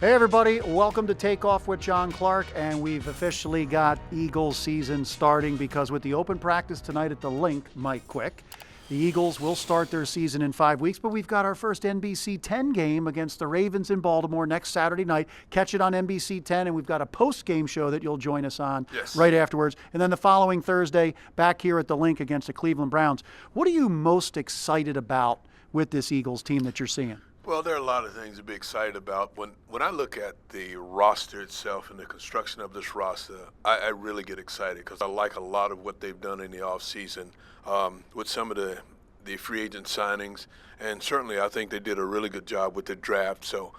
Hey everybody, welcome to Takeoff with John Clark, and we've officially got Eagles season starting because with the open practice tonight at the Link, Mike Quick, the Eagles will start their season in 5 weeks, but we've got our first NBC 10 game against the Ravens in Baltimore next Saturday night. Catch it on NBC 10, and we've got a post-game show that you'll join us on right afterwards. And then the following Thursday, back here at the Link against the Cleveland Browns. What are you most excited about with this Eagles team that you're seeing? Well, there are a lot of things to be excited about. When I look at the roster itself and the construction of this roster, I really get excited because I like a lot of what they've done in the offseason with some of the free agent signings. And certainly I think they did a really good job with the draft. So,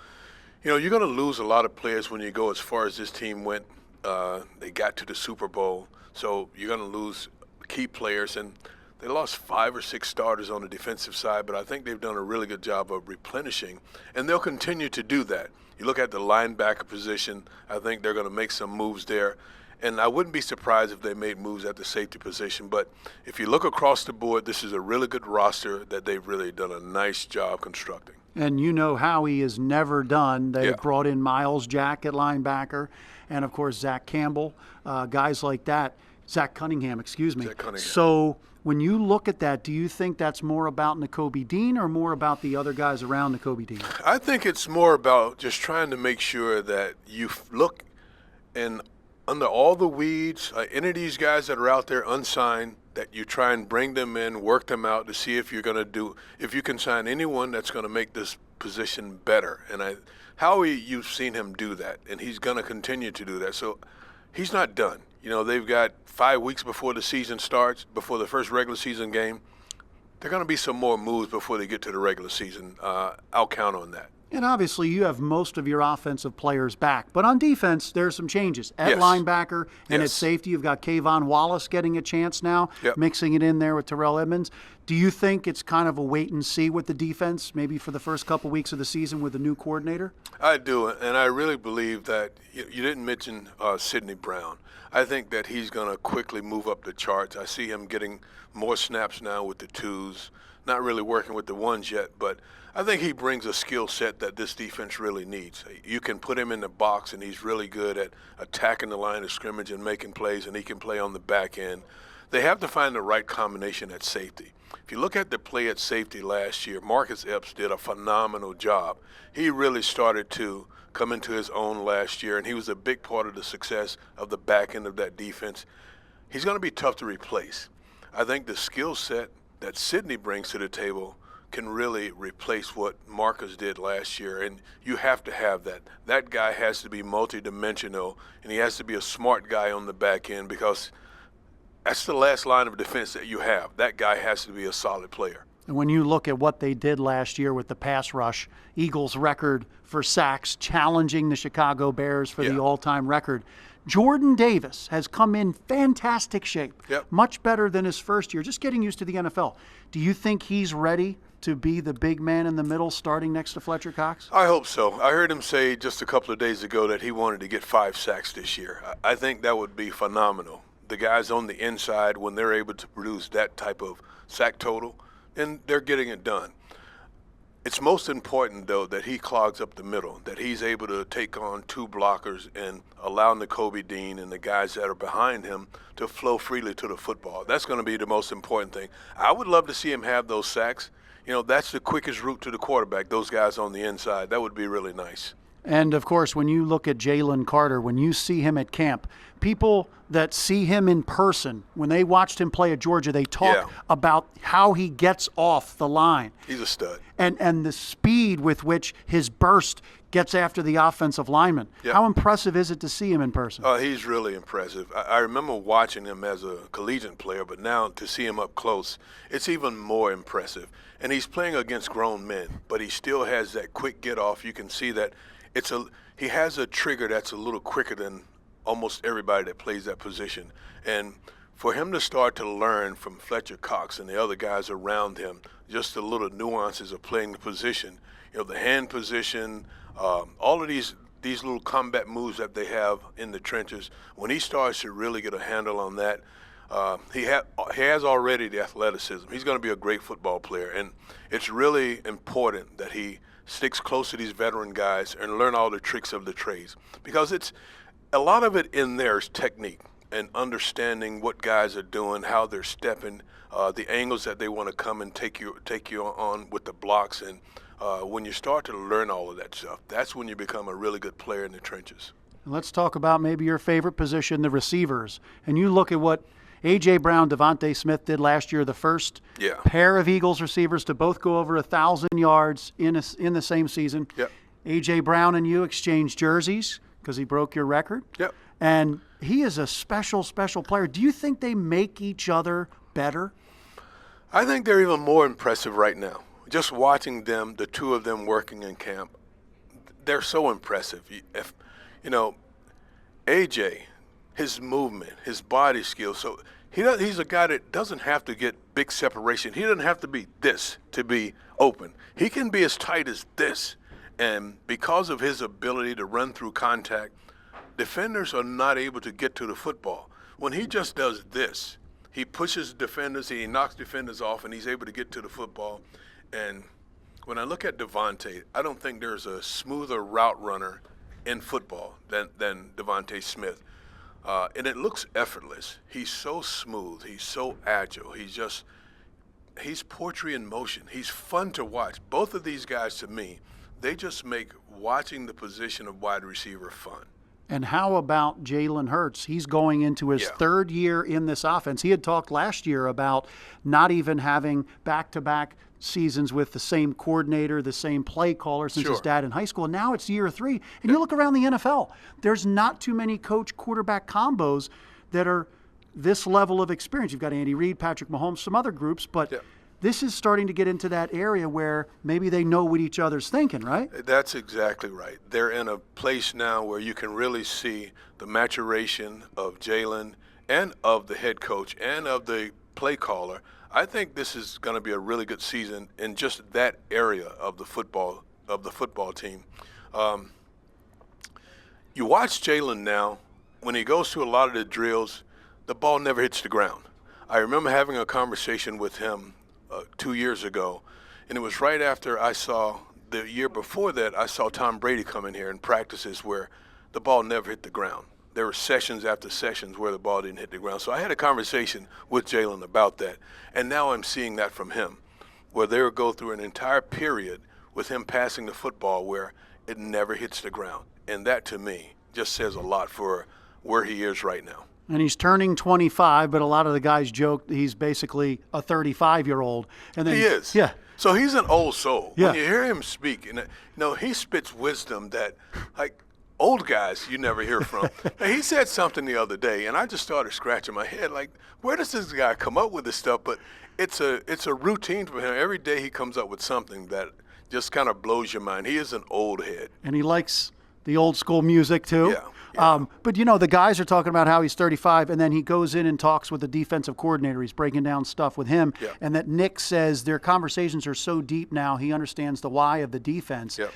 you're going to lose a lot of players when you go as far as this team went. They got to the Super Bowl. So you're going to lose key players. And they lost 5 or 6 starters on the defensive side, but I think they've done a really good job of replenishing, and they'll continue to do that. You look at the linebacker position, I think they're going to make some moves there, and I wouldn't be surprised if they made moves at the safety position. But if you look across the board, this is a really good roster that they've really done a nice job constructing. And you know Howie is never done. They brought in Miles Jack at linebacker, and of course Zach Campbell, guys like that. Zach Cunningham, excuse me. Zach Cunningham. So when you look at that, do you think that's more about Nakobe Dean or more about the other guys around Nakobe Dean? I think it's more about just trying to make sure that you look and under all the weeds, any of these guys that are out there unsigned, that you try and bring them in, work them out to see if you can sign anyone that's going to make this position better. And Howie, you've seen him do that, and he's going to continue to do that. So he's not done. They've got 5 weeks before the season starts, before the first regular season game. There are going to be some more moves before they get to the regular season. I'll count on that. And obviously you have most of your offensive players back. But on defense, there's some changes. At linebacker and at safety, you've got Kayvon Wallace getting a chance now, mixing it in there with Terrell Edmonds. Do you think it's kind of a wait and see with the defense, maybe for the first couple weeks of the season with the new coordinator? I do, and I really believe that you didn't mention Sidney Brown. I think that he's going to quickly move up the charts. I see him getting more snaps now with the twos, not really working with the ones yet, but I think he brings a skill set that this defense really needs. You can put him in the box, and he's really good at attacking the line of scrimmage and making plays, and he can play on the back end. They have to find the right combination at safety. If you look at the play at safety last year, Marcus Epps did a phenomenal job. He really started to come into his own last year, and he was a big part of the success of the back end of that defense. He's going to be tough to replace. I think the skill set that Sidney brings to the table can really replace what Marcus did last year, and you have to have that. That guy has to be multidimensional, and he has to be a smart guy on the back end because that's the last line of defense that you have. That guy has to be a solid player. And when you look at what they did last year with the pass rush, Eagles' record for sacks, challenging the Chicago Bears for the all-time record, Jordan Davis has come in fantastic shape, much better than his first year, just getting used to the NFL. Do you think he's ready to be the big man in the middle starting next to Fletcher Cox? I hope so. I heard him say just a couple of days ago that he wanted to get 5 sacks this year. I think that would be phenomenal. The guys on the inside, when they're able to produce that type of sack total, and they're getting it done. It's most important, though, that he clogs up the middle, that he's able to take on 2 blockers and allow Nakobe Dean and the guys that are behind him to flow freely to the football. That's going to be the most important thing. I would love to see him have those sacks. That's the quickest route to the quarterback, those guys on the inside. That would be really nice. And, of course, when you look at Jalen Carter, when you see him at camp, people that see him in person, when they watched him play at Georgia, they talk about how he gets off the line. He's a stud. And the speed with which his burst gets after the offensive lineman. How impressive is it to see him in person? He's really impressive. I remember watching him as a collegiate player, but now to see him up close, it's even more impressive. And he's playing against grown men, but he still has that quick get off. You can see that he has a trigger that's a little quicker than almost everybody that plays that position. And for him to start to learn from Fletcher Cox and the other guys around him, just the little nuances of playing the position, the hand position, all of these little combat moves that they have in the trenches, when he starts to really get a handle on that, he has already the athleticism. He's going to be a great football player, and it's really important that he sticks close to these veteran guys and learn all the tricks of the trades. Because it's a lot of it in there is technique and understanding what guys are doing, how they're stepping, the angles that they want to come and take you on with the blocks. And when you start to learn all of that stuff, that's when you become a really good player in the trenches. Let's talk about maybe your favorite position, the receivers. And you look at what A.J. Brown, Devontae Smith did last year, the first pair of Eagles receivers to both go over 1,000 yards in the same season. Yep. A.J. Brown and you exchanged jerseys because he broke your record. Yep. And he is a special, special player. Do you think they make each other better? I think they're even more impressive right now. Just watching them, the two of them working in camp, they're so impressive. AJ, his movement, his body skills. So he's a guy that doesn't have to get big separation. He doesn't have to be this to be open. He can be as tight as this. And because of his ability to run through contact, defenders are not able to get to the football. When he just does this, he pushes defenders, he knocks defenders off, and he's able to get to the football. And when I look at Devontae, I don't think there's a smoother route runner in football than Devontae Smith. And it looks effortless. He's so smooth. He's so agile. He's poetry in motion. He's fun to watch. Both of these guys, to me, they just make watching the position of wide receiver fun. And how about Jalen Hurts? He's going into his third year in this offense. He had talked last year about not even having back-to-back seasons with the same coordinator, the same play caller since his dad in high school. And now it's year 3. And you look around the NFL, there's not too many coach-quarterback combos that are this level of experience. You've got Andy Reid, Patrick Mahomes, some other groups, but this is starting to get into that area where maybe they know what each other's thinking, right? That's exactly right. They're in a place now where you can really see the maturation of Jalen and of the head coach and of the play caller. I think this is going to be a really good season in just that area of the football team. You watch Jalen now. When he goes through a lot of the drills, the ball never hits the ground. I remember having a conversation with him 2 years ago, and it was right after the year before that, I saw Tom Brady come in here in practices where the ball never hit the ground. There were sessions after sessions where the ball didn't hit the ground. So I had a conversation with Jalen about that, and now I'm seeing that from him, where they will go through an entire period with him passing the football where it never hits the ground. And that, to me, just says a lot for where he is right now. And he's turning 25, but a lot of the guys joke he's basically a 35-year-old. And then, he is. Yeah. So he's an old soul. Yeah. When you hear him speak, he spits wisdom that, like, old guys you never hear from. And he said something the other day, and I just started scratching my head, like, where does this guy come up with this stuff? But it's a routine for him. Every day he comes up with something that just kind of blows your mind. He is an old head. And he likes the old school music too. Yeah. But the guys are talking about how he's 35, and then he goes in and talks with the defensive coordinator. He's breaking down stuff with him, and that Nick says their conversations are so deep now. He understands the why of the defense. Yeah.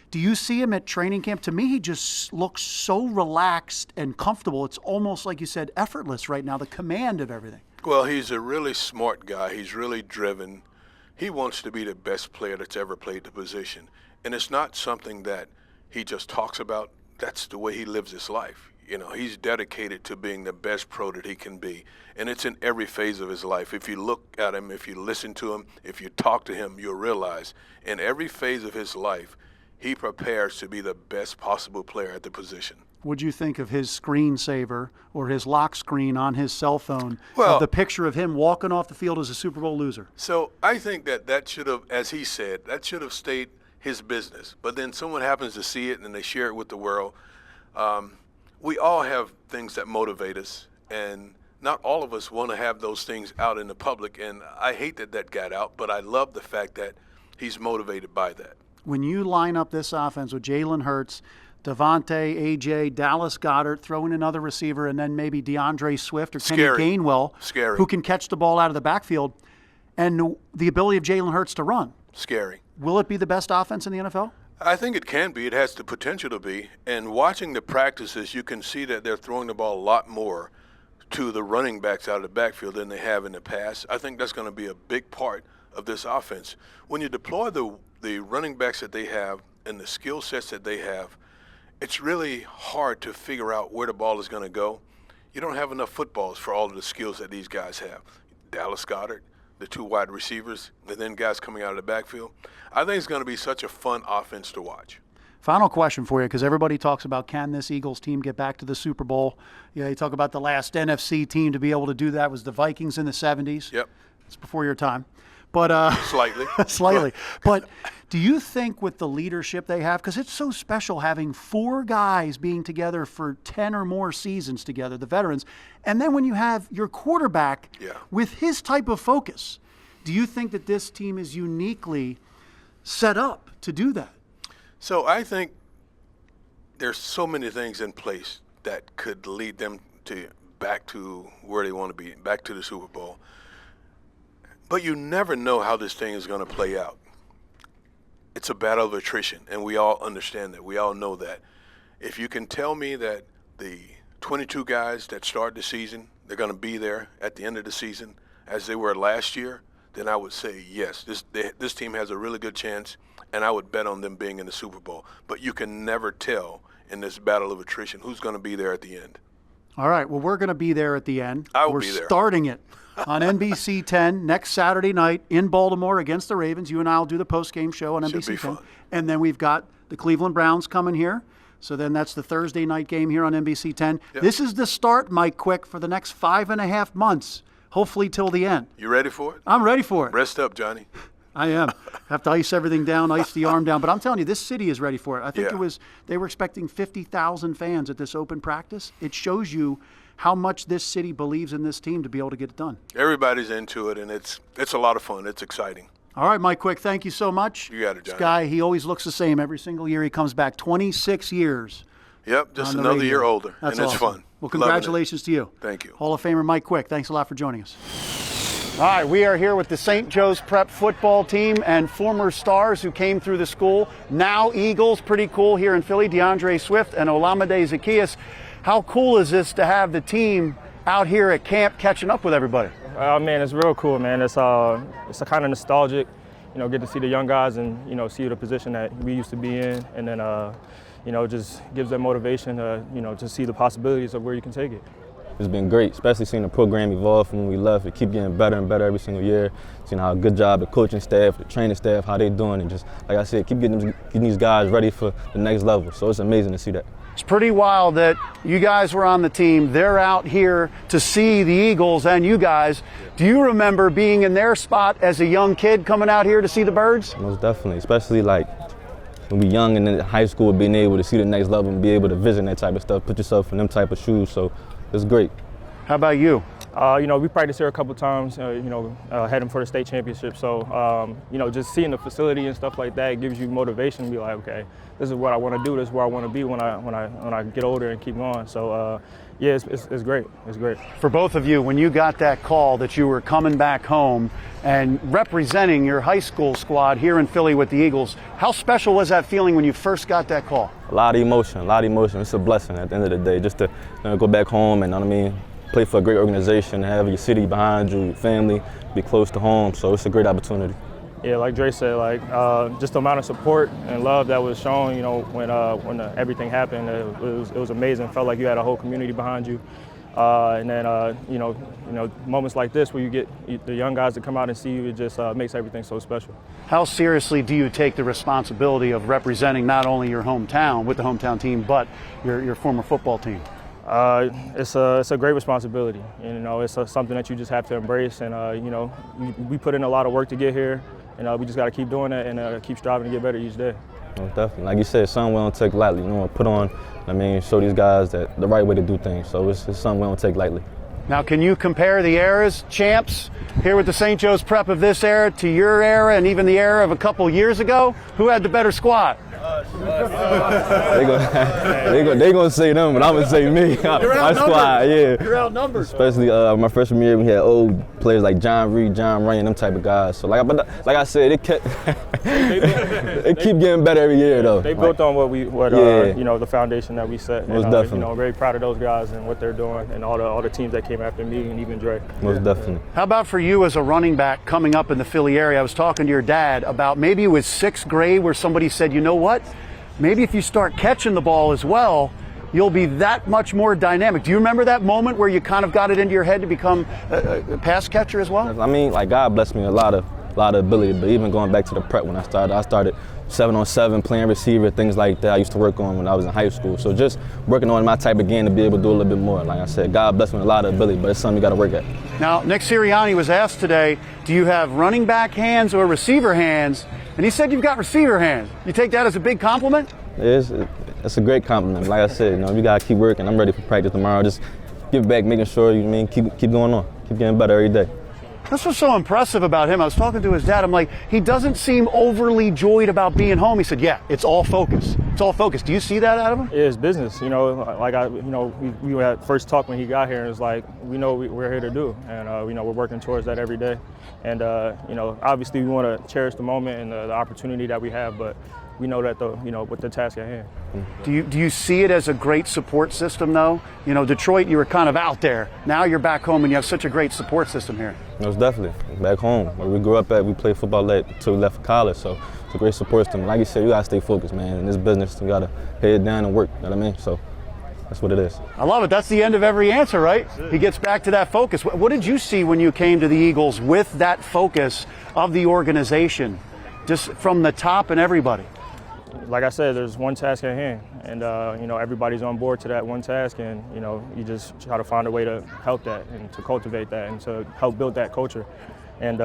Do you see him at training camp? To me, he just looks so relaxed and comfortable. It's almost like you said, effortless right now. The command of everything. Well, he's a really smart guy. He's really driven. He wants to be the best player that's ever played the position, and it's not something that he just talks about. That's the way he lives his life. He's dedicated to being the best pro that he can be. And it's in every phase of his life. If you look at him, if you listen to him, if you talk to him, you'll realize in every phase of his life, he prepares to be the best possible player at the position. What'd you think of his screensaver or his lock screen on his cell phone of the picture of him walking off the field as a Super Bowl loser? So I think that should have, as he said, that should have stayed his business. But then someone happens to see it and they share it with the world. We all have things that motivate us, and not all of us want to have those things out in the public. And I hate that got out, but I love the fact that he's motivated by that. When you line up this offense with Jalen Hurts, Devontae, A.J., Dallas Goedert, throw in another receiver, and then maybe DeAndre Swift or Kenny Gainwell, who can catch the ball out of the backfield, and the ability of Jalen Hurts to run. Scary. Will it be the best offense in the NFL? I think it can be. It has the potential to be. And watching the practices, you can see that they're throwing the ball a lot more to the running backs out of the backfield than they have in the past. I think that's going to be a big part of this offense. When you deploy the running backs that they have and the skill sets that they have, it's really hard to figure out where the ball is going to go. You don't have enough footballs for all of the skills that these guys have. Dallas Goedert, the 2 wide receivers, and then guys coming out of the backfield. I think it's going to be such a fun offense to watch. Final question for you, because everybody talks about, can this Eagles team get back to the Super Bowl? You know, you talk about the last NFC team to be able to do that was the Vikings in the 70s. Yep. It's before your time. But Slightly. Slightly. But do you think with the leadership they have, because it's so special having 4 guys being together for 10 or more seasons together, the veterans, and then when you have your quarterback with his type of focus, do you think that this team is uniquely set up to do that? So I think there's so many things in place that could lead them back to where they want to be, back to the Super Bowl. But you never know how this thing is going to play out. It's a battle of attrition, and we all understand that. We all know that. If you can tell me that the 22 guys that start the season, they're going to be there at the end of the season as they were last year, then I would say yes, this team has a really good chance, and I would bet on them being in the Super Bowl. But you can never tell in this battle of attrition who's going to be there at the end. All right, well, we're going to be there at the end. I will be there. We're starting it on NBC 10 next Saturday night in Baltimore against the Ravens. You and I will do the post-game show on NBC 10. Fun. And then we've got the Cleveland Browns coming here. So then that's the Thursday night game here on NBC 10. Yep. This is the start, Mike Quick, for the next 5.5 months, hopefully till the end. You ready for it? I'm ready for it. Rest up, Johnny. I am. Have to ice everything down, ice the arm down. But I'm telling you, this city is ready for it. I think they were expecting 50,000 fans at this open practice. It shows you how much this city believes in this team to be able to get it done. Everybody's into it, and it's a lot of fun. It's exciting. All right, Mike Quick, thank you so much. You got it, Johnny. This guy, he always looks the same every single year he comes back. 26 years. Yep, just another year older, That's and it's awesome. fun. Well, congratulations to you. Thank you. Hall of Famer Mike Quick, thanks a lot for joining us. All right, we are here with the St. Joe's Prep football team and former stars who came through the school. Now Eagles, pretty cool here in Philly, DeAndre Swift and Olamide Zaccheaus. How cool is this to have the team out here at camp catching up with everybody? Man, it's real cool, man. It's a kind of nostalgic, get to see the young guys and, see the position that we used to be in. And then, just gives them motivation to see the possibilities of where you can take it. It's been great, especially seeing the program evolve from when we left. It keep getting better and better every single year. Seeing how good job the coaching staff, the training staff, how they doing, and just, like I said, keep getting these guys ready for the next level. So it's amazing to see that. It's pretty wild that you guys were on the team. They're out here to see the Eagles and you guys. Do you remember being in their spot as a young kid coming out here to see the Birds? Most definitely, especially like when we young and in high school, being able to see the next level and be able to vision that type of stuff, put yourself in them type of shoes. So it's great. How about you? We practiced here a couple times, heading for the state championship. So, just seeing the facility and stuff like that gives you motivation to be like, okay, this is what I want to do. This is where I want to be when I get older and keep going. So, it's great. It's great. For both of you, when you got that call that you were coming back home and representing your high school squad here in Philly with the Eagles, how special was that feeling when you first got that call? A lot of emotion. It's a blessing at the end of the day just to go back home and, play for a great organization, have your city behind you, your family, be close to home. So it's a great opportunity. Yeah, like Dre said, just the amount of support and love that was shown, when everything happened, it was amazing. Felt like you had a whole community behind you. And then, moments like this where you get the young guys to come out and see you, it just makes everything so special. How seriously do you take the responsibility of representing not only your hometown with the hometown team, but your former football team? It's a great responsibility. It's something that you just have to embrace. And, we put in a lot of work to get here. And we just got to keep doing it and keep striving to get better each day. Most definitely. Like you said, something we don't take lightly. Put on, show these guys that the right way to do things. So it's something we don't take lightly. Now, can you compare the eras, champs, here with the St. Joe's Prep of this era to your era and even the era of a couple years ago? Who had the better squad? They gonna say them, but I'm gonna say me. My squad, yeah. You're outnumbered. Especially my freshman year, we had old players like John Reed, John Ryan, them type of guys. So like I said, it keep getting better every year though. They built on the foundation that we set. Most and, definitely. Very proud of those guys and what they're doing, and all the teams that came after me and even Dre. Most definitely. How about for you as a running back coming up in the Philly area? I was talking to your dad about maybe it was 6th grade where somebody said, you know what? Maybe if you start catching the ball as well, you'll be that much more dynamic. Do you remember that moment where you kind of got it into your head to become a pass catcher as well? I mean, like God blessed me a lot of ability, but even going back to the prep when I started 7-on-7, playing receiver, things like that I used to work on when I was in high school. So just working on my type of game to be able to do a little bit more. Like I said, God blessed me with a lot of ability, but it's something you got to work at. Now, Nick Sirianni was asked today, do you have running back hands or receiver hands? And he said you've got receiver hands. You take that as a big compliment? It's a great compliment. Like I said, you got to keep working. I'm ready for practice tomorrow. Just give back, making sure keep going on, keep getting better every day. That's what's so impressive about him. I was talking to his dad. I'm like, he doesn't seem overly joyed about being home. He said, yeah, it's all focus. It's all focus. Do you see that out of him? Yeah, it's business. We had first talk when he got here, and it's like, we know we're here to do, and we're working towards that every day. And obviously we want to cherish the moment and the opportunity that we have, but we know that with the task at hand. Do you see it as a great support system though? Detroit, you were kind of out there. Now you're back home and you have such a great support system here. Most definitely. Back home, where we grew up at, we played football until we left for college, so it's a great support system. Like you said, you gotta stay focused, man. In this business, you gotta head down and work, you know what I mean? So that's what it is. I love it. That's the end of every answer, right? He gets back to that focus. What did you see when you came to the Eagles with that focus of the organization, just from the top and everybody? Like I said, there's one task at hand, and everybody's on board to that one task, and you just try to find a way to help that and to cultivate that and to help build that culture. And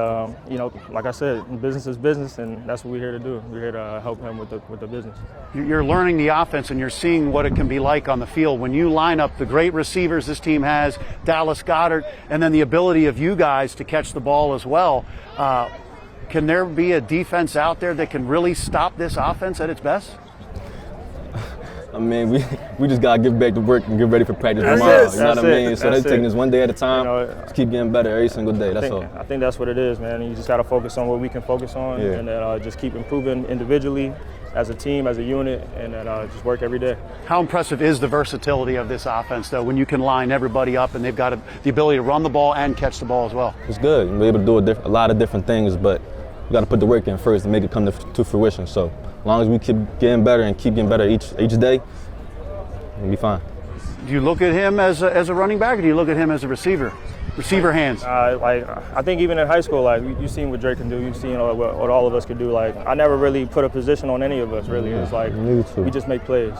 like I said, business is business, and that's what we're here to do. We're here to help him with the business. You're learning the offense, and you're seeing what it can be like on the field when you line up the great receivers this team has, Dallas Goedert, and then the ability of you guys to catch the ball as well. Can there be a defense out there that can really stop this offense at its best? I mean, we just gotta get back to work and get ready for practice tomorrow. You know what I mean? So they're taking this one day at a time. Just keep getting better every single day. That's all. I think that's what it is, man. You just gotta focus on what we can focus on, and then just keep improving individually, as a team, as a unit, and then just work every day. How impressive is the versatility of this offense, though, when you can line everybody up and they've got the ability to run the ball and catch the ball as well? It's good. You're able to do a lot of different things, but you got to put the work in first to make it come to fruition. So as long as we keep getting better and keep getting better each day, we'll be fine. Do you look at him as a running back, or do you look at him as a receiver? Receiver hands. I think even in high school, you've seen what Drake can do. You've seen what all of us can do. I never really put a position on any of us. Really, it's we just make plays.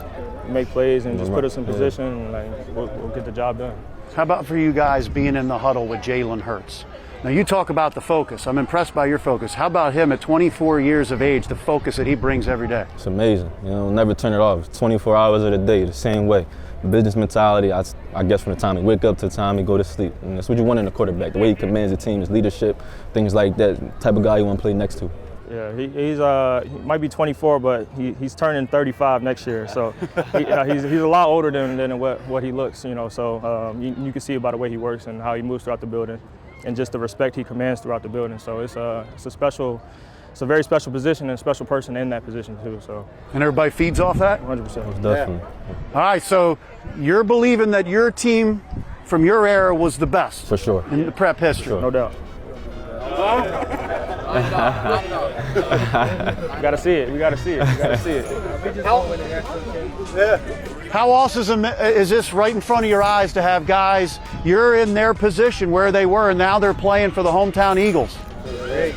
We make plays and just put us in position, and we'll get the job done. How about for you guys being in the huddle with Jalen Hurts? Now, you talk about the focus. I'm impressed by your focus. How about him at 24 years of age, the focus that he brings every day? It's amazing. Never turn it off. 24 hours of the day, the same way. Business mentality, I guess from the time he wake up to the time he go to sleep. And that's what you want in a quarterback, the way he commands the team, his leadership, things like that, the type of guy you want to play next to. Yeah, he might be 24, but he's turning 35 next year. So he's a lot older than what he looks, So you can see it by the way he works and how he moves throughout the building, and just the respect he commands throughout the building. So it's a very special position and a special person in that position too. So. And everybody feeds off that? 100%. Definitely. Yeah. All right, so you're believing that your team from your era was the best? For sure. In the prep history? Sure. No doubt. We gotta see it. We gotta see it. How awesome is this right in front of your eyes to have guys, you're in their position where they were, and now they're playing for the hometown Eagles? Great.